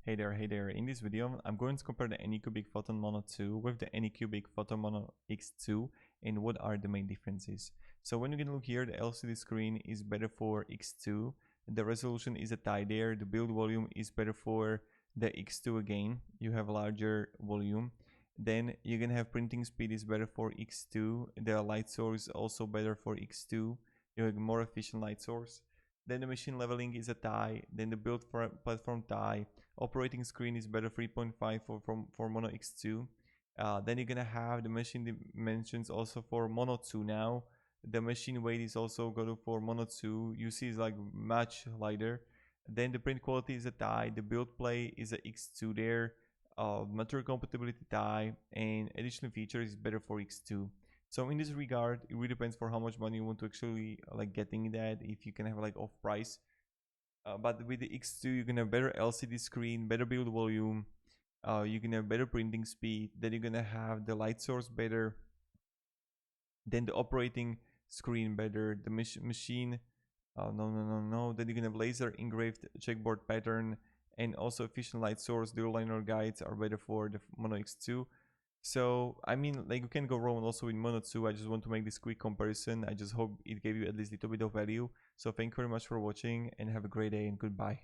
Hey there. In this video, I'm going to compare the Anycubic Photon Mono 2 with the Anycubic Photon Mono X2 and what are the main differences. So when you can look here, the LCD screen is better for X2. The resolution is a tie there. The build volume is better for the X2 again. You have a larger volume. Then you're gonna have printing speed is better for X2. The light source is also better for X2. You have more efficient light source. Then the machine leveling is a tie. Then the build for platform tie. Operating screen is better 3.5 for Mono X2. Then you're gonna have the machine dimensions also for Mono 2 now. The machine weight is also good for Mono 2. You see it's like much lighter. Then the print quality is a tie. The build play is a X2 there. Material compatibility tie and additional features is better for X2. So in this regard, it really depends for how much money you want to actually like getting that, if you can have like off price. But with the X2, you can have better LCD screen, better build volume, you can have better printing speed, then you're gonna have the light source better, then the operating screen better, the machine, then you can have laser engraved checkboard pattern, and also efficient light source, dual liner guides are better for the Mono X2. So I mean, like, you can go wrong also with Mono 2. I just want to make this quick comparison. I just hope it gave you at least a little bit of value. So thank you very much for watching and have a great day and goodbye.